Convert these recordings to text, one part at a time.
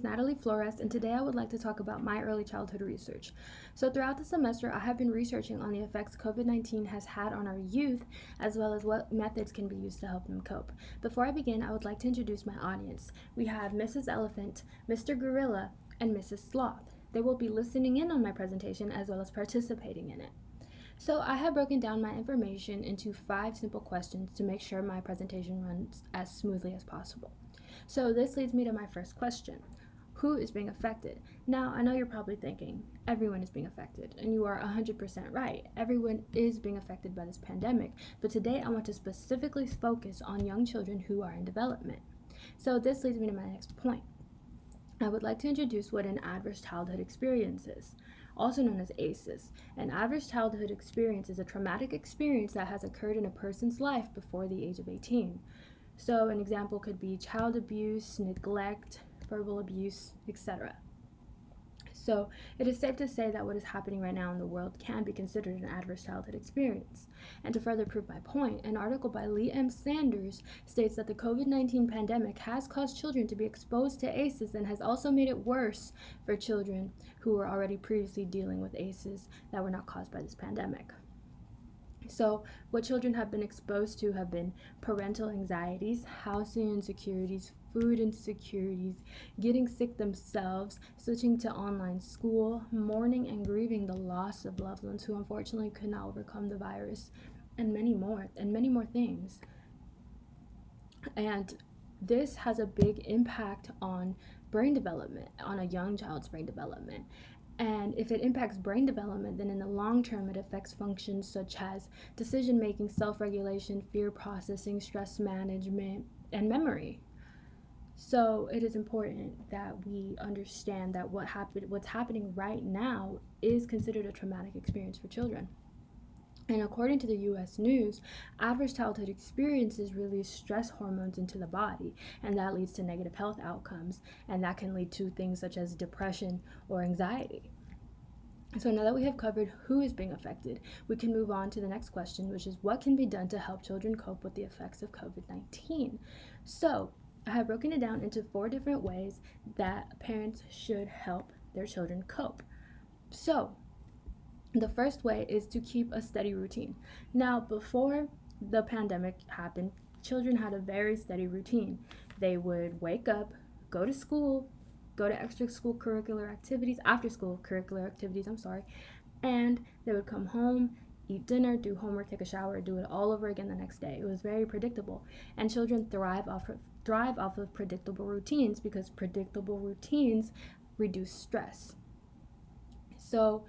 Natalie Flores, and today I would like to talk about my early childhood research. So, throughout the semester, I have been researching on the effects COVID-19 has had on our youth, as well as what methods can be used to help them cope. Before I begin, I would like to introduce my audience. We have Mrs. Elephant, Mr. Gorilla, and Mrs. Sloth. They will be listening in on my presentation as well as participating in it. So I have broken down my information into 5 simple questions to make sure my presentation runs as smoothly as possible. So this leads me to my first question. Who is being affected? Now, I know you're probably thinking, everyone is being affected, and you are 100% right. Everyone is being affected by this pandemic, but today I want to specifically focus on young children who are in development. So this leads me to my next point. I would like to introduce what an adverse childhood experience is, also known as ACEs. An adverse childhood experience is a traumatic experience that has occurred in a person's life before the age of 18. So an example could be child abuse, neglect, verbal abuse, etc. So it is safe to say that what is happening right now in the world can be considered an adverse childhood experience. And to further prove my point, an article by Lee M. Sanders states that the COVID-19 pandemic has caused children to be exposed to ACEs and has also made it worse for children who were already previously dealing with ACEs that were not caused by this pandemic. So what children have been exposed to have been parental anxieties, housing insecurities, food insecurities, getting sick themselves, switching to online school, mourning and grieving the loss of loved ones who unfortunately could not overcome the virus, and many more things. And this has a big impact on brain development, on a young child's brain development. And if it impacts brain development, then in the long term, it affects functions such as decision making, self regulation, fear processing, stress management, and memory. So it is important that we understand that what's happening right now is considered a traumatic experience for children. And according to the US News, adverse childhood experiences release stress hormones into the body, and that leads to negative health outcomes, and that can lead to things such as depression or anxiety. So now that we have covered who is being affected, we can move on to the next question, which is what can be done to help children cope with the effects of COVID-19? So I have broken it down into 4 different ways that parents should help their children cope. So the first way is to keep a steady routine. Now, before the pandemic happened, children had a very steady routine. They would wake up, go to school, go to after school curricular activities, and they would come home, eat dinner, do homework, take a shower, do it all over again the next day. It was very predictable, and children thrive off of predictable routines because predictable routines reduce stress. So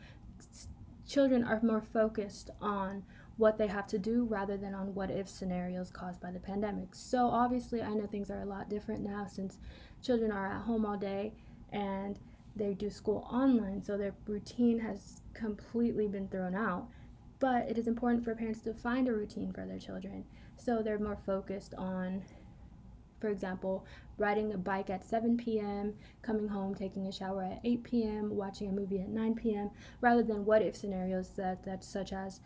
children are more focused on what they have to do rather than on what if scenarios caused by the pandemic. So obviously I know things are a lot different now since children are at home all day and they do school online, so their routine has completely been thrown out. But it is important for parents to find a routine for their children, so they're more focused on, for example, riding a bike at 7 p.m., coming home, taking a shower at 8 p.m., watching a movie at 9 p.m., rather than what if scenarios that such as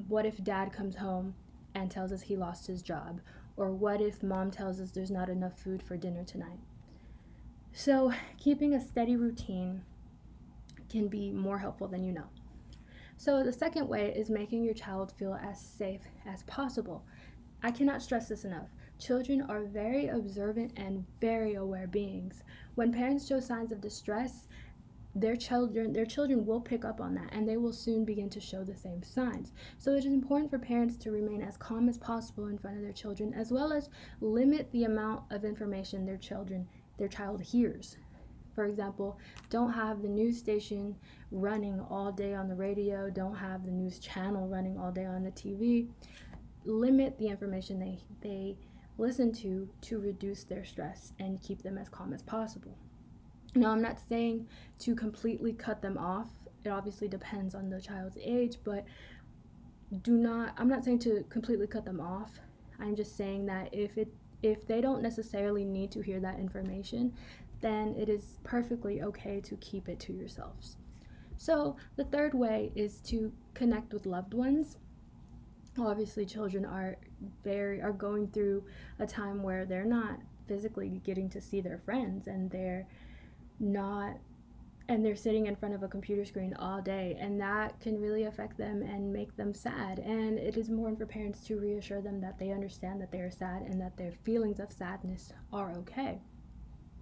what if dad comes home and tells us he lost his job, or what if mom tells us there's not enough food for dinner tonight. So keeping a steady routine can be more helpful than you know. So the second way is making your child feel as safe as possible. I cannot stress this enough. Children are very observant and very aware beings. When parents show signs of distress, their children will pick up on that, and they will soon begin to show the same signs. So it is important for parents to remain as calm as possible in front of their children, as well as limit the amount of information their child hears. For example, don't have the news station running all day on the radio, don't have the news channel running all day on the TV. Limit the information they listen to reduce their stress and keep them as calm as possible. Now, I'm not saying to completely cut them off. It obviously depends on the child's age, but I'm not saying to completely cut them off. I'm just saying that if they don't necessarily need to hear that information, then it is perfectly okay to keep it to yourselves. So the third way is to connect with loved ones. Obviously, children are going through a time where they're not physically getting to see their friends, and they're not and they're sitting in front of a computer screen all day, and that can really affect them and make them sad. And it is important for parents to reassure them that they understand that they are sad and that their feelings of sadness are okay.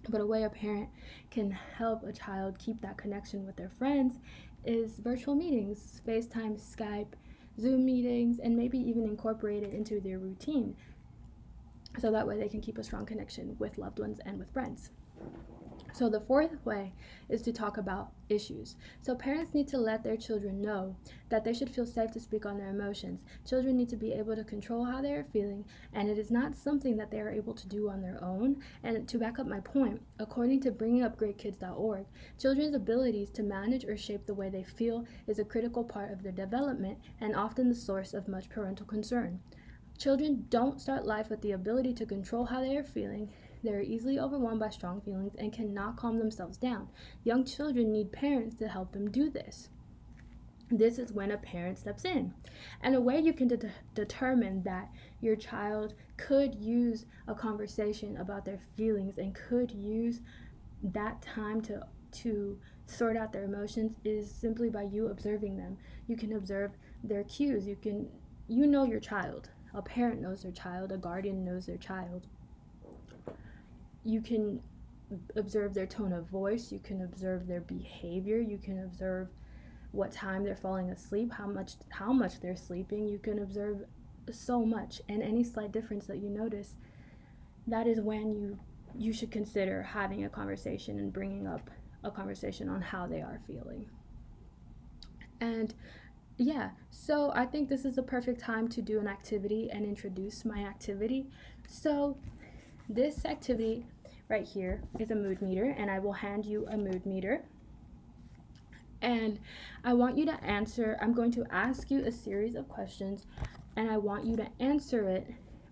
But a way a parent can help a child keep that connection with their friends is virtual meetings, FaceTime, Skype, Zoom meetings, and maybe even incorporate it into their routine, so that way they can keep a strong connection with loved ones and with friends. So the fourth way is to talk about issues. So parents need to let their children know that they should feel safe to speak on their emotions. Children need to be able to control how they are feeling, and it is not something that they are able to do on their own. And to back up my point, according to bringingupgreatkids.org, children's abilities to manage or shape the way they feel is a critical part of their development and often the source of much parental concern. Children don't start life with the ability to control how they are feeling. They are easily overwhelmed by strong feelings and cannot calm themselves down. Young children need parents to help them do this. This is when a parent steps in. And a way you can determine that your child could use a conversation about their feelings and could use that time to sort out their emotions is simply by you observing them. You can observe their cues. You know your child. A parent knows their child. A guardian knows their child. You can observe their tone of voice. You can observe their behavior. You can observe what time they're falling asleep, how much they're sleeping. You can observe so much, and any slight difference that you notice, that is when you should consider having a conversation and bringing up a conversation on how they are feeling. And yeah, so I think this is the perfect time to do an activity and introduce my activity. So this activity right here is a mood meter, and I will hand you a mood meter. And I want you to answer. I'm going to ask you a series of questions, and I want you to answer it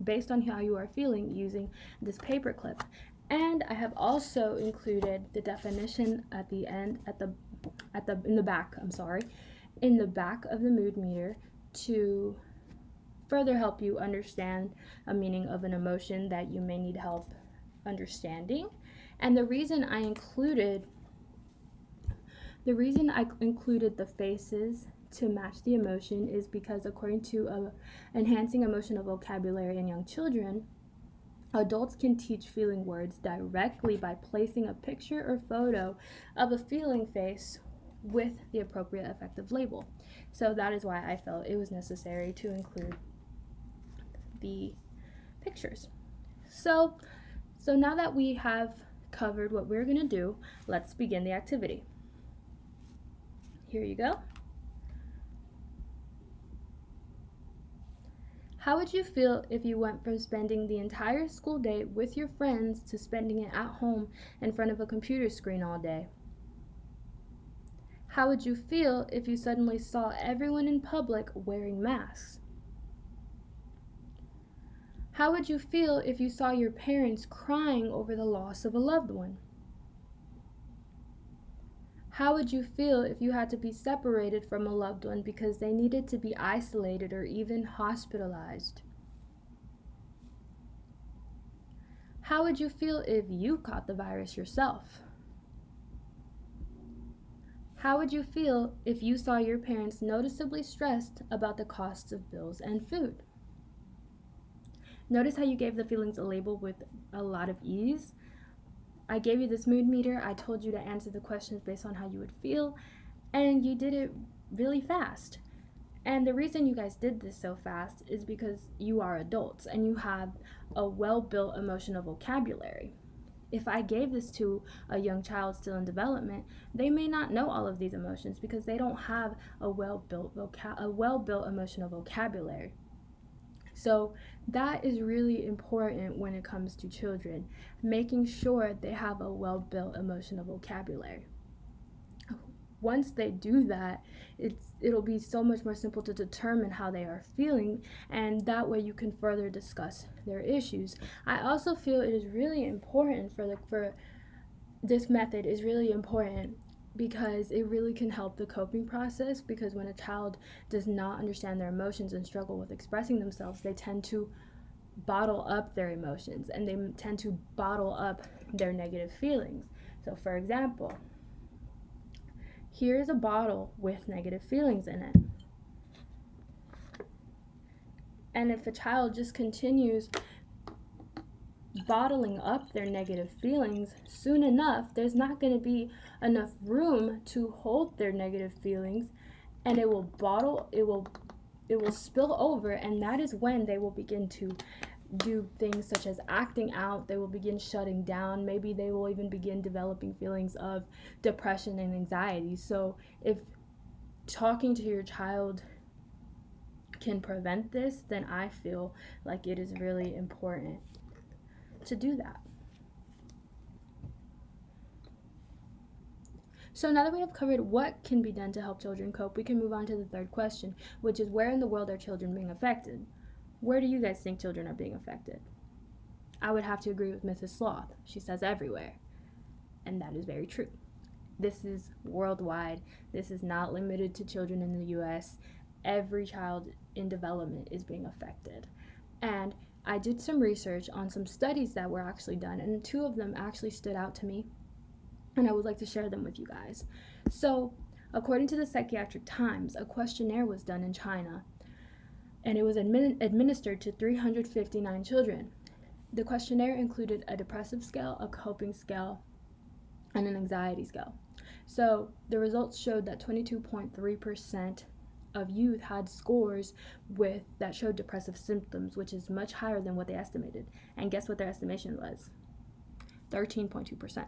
based on how you are feeling using this paper clip. And I have also included the definition at the end, in the back of the mood meter, to further help you understand a meaning of an emotion that you may need help understanding. And the reason I included the faces to match the emotion is because, according to Enhancing Emotional Vocabulary in Young Children, adults can teach feeling words directly by placing a picture or photo of a feeling face with the appropriate affective label. So that is why I felt it was necessary to include the pictures. So now that we have covered what we're going to do, let's begin the activity. Here you go. How would you feel if you went from spending the entire school day with your friends to spending it at home in front of a computer screen all day? How would you feel if you suddenly saw everyone in public wearing masks? How would you feel if you saw your parents crying over the loss of a loved one? How would you feel if you had to be separated from a loved one because they needed to be isolated or even hospitalized? How would you feel if you caught the virus yourself? How would you feel if you saw your parents noticeably stressed about the costs of bills and food? Notice how you gave the feelings a label with a lot of ease. I gave you this mood meter. I told you to answer the questions based on how you would feel, and you did it really fast. And the reason you guys did this so fast is because you are adults and you have a well-built emotional vocabulary. If I gave this to a young child still in development, they may not know all of these emotions because they don't have a well-built emotional vocabulary. So that is really important when it comes to children, making sure they have a well-built emotional vocabulary. Once they do that, it'll be so much more simple to determine how they are feeling, and that way you can further discuss their issues. I also feel it is really important for this method is really important because it really can help the coping process, because when a child does not understand their emotions and struggle with expressing themselves, they tend to bottle up their emotions and they tend to bottle up their negative feelings. So for example, here's a bottle with negative feelings in it. And if a child just continues bottling up their negative feelings, soon enough, there's not going to be enough room to hold their negative feelings, and it will spill over, and that is when they will begin to do things such as acting out. They will begin shutting down. Maybe they will even begin developing feelings of depression and anxiety. So if talking to your child can prevent this, then I feel like it is really important to do that. So now that we have covered what can be done to help children cope, we can move on to the third question, which is, where in the world are children being affected? Where do you guys think children are being affected? I would have to agree with Mrs. Sloth. She says everywhere. And that is very true. This is worldwide. This is not limited to children in the US. Every child in development is being affected. And I did some research on some studies that were actually done, and 2 of them actually stood out to me, and I would like to share them with you guys. So, according to the Psychiatric Times, a questionnaire was done in China, and it was administered to 359 children. The questionnaire included a depressive scale, a coping scale, and an anxiety scale. So, the results showed that 22.3% of youth had scores that showed depressive symptoms, which is much higher than what they estimated. And guess what their estimation was? 13.2%.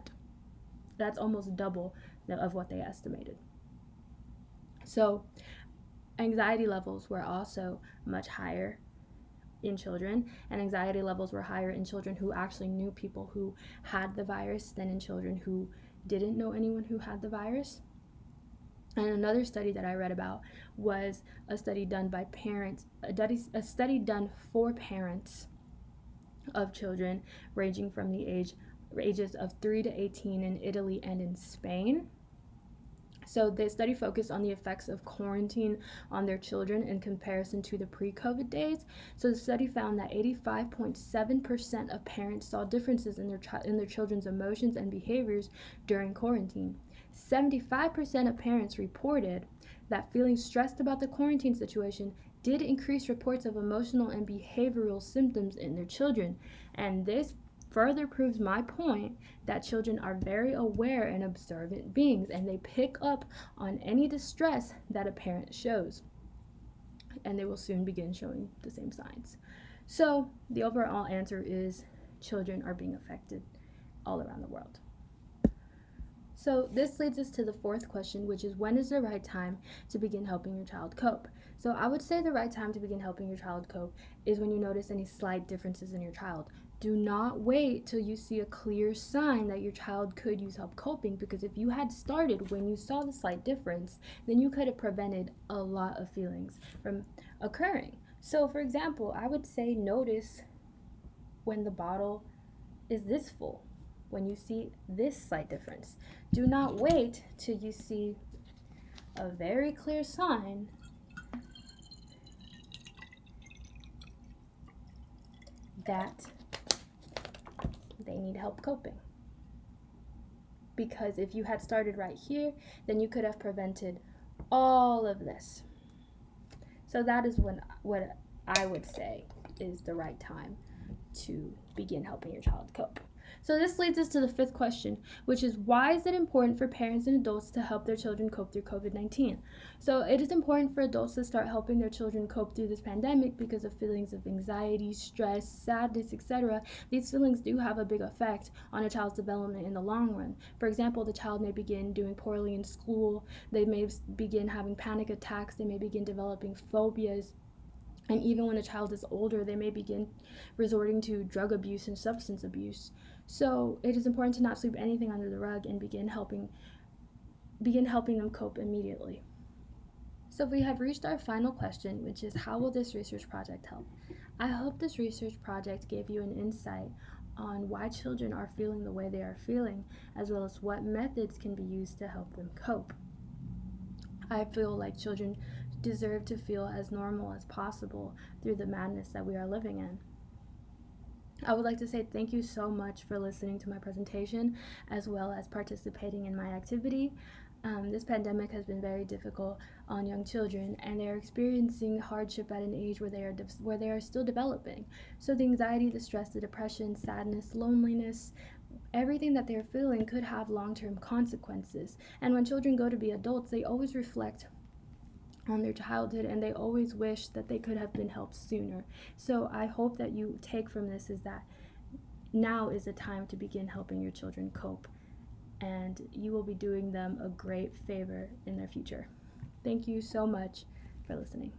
That's almost double of what they estimated. So anxiety levels were also much higher in children, and anxiety levels were higher in children who actually knew people who had the virus than in children who didn't know anyone who had the virus. And another study that I read about was a study done by parents, a study done for parents of children ranging from the ages of 3 to 18 in Italy and in Spain. So the study focused on the effects of quarantine on their children in comparison to the pre-COVID days. So the study found that 85.7% of parents saw differences in their children's emotions and behaviors during quarantine. 75% of parents reported that feeling stressed about the quarantine situation did increase reports of emotional and behavioral symptoms in their children. And this further proves my point that children are very aware and observant beings, and they pick up on any distress that a parent shows, and they will soon begin showing the same signs. So the overall answer is children are being affected all around the world. So this leads us to the fourth question, which is, when is the right time to begin helping your child cope? So I would say the right time to begin helping your child cope is when you notice any slight differences in your child. Do not wait till you see a clear sign that your child could use help coping, because if you had started when you saw the slight difference, then you could have prevented a lot of feelings from occurring. So for example, I would say notice when the bottle is this full, when you see this slight difference. Do not wait till you see a very clear sign that they need help coping. Because if you had started right here, then you could have prevented all of this. So that is what I would say is the right time to begin helping your child cope. So this leads us to the fifth question, which is, why is it important for parents and adults to help their children cope through COVID-19? So it is important for adults to start helping their children cope through this pandemic because of feelings of anxiety, stress, sadness, etc. These feelings do have a big effect on a child's development in the long run. For example, the child may begin doing poorly in school, they may begin having panic attacks, they may begin developing phobias, and even when a child is older, they may begin resorting to drug abuse and substance abuse. So it is important to not sweep anything under the rug and begin helping them cope immediately. So we have reached our final question, which is, how will this research project help? I hope this research project gave you an insight on why children are feeling the way they are feeling, as well as what methods can be used to help them cope. I feel like children deserve to feel as normal as possible through the madness that we are living in. I would like to say thank you so much for listening to my presentation as well as participating in my activity. This pandemic has been very difficult on young children, and they are experiencing hardship at an age where they are still developing. So the anxiety, the stress, the depression, sadness, loneliness, everything that they're feeling could have long-term consequences. And when children go to be adults, they always reflect on their childhood, and they always wish that they could have been helped sooner. So I hope that you take from this is that now is the time to begin helping your children cope, and you will be doing them a great favor in their future. Thank you so much for listening.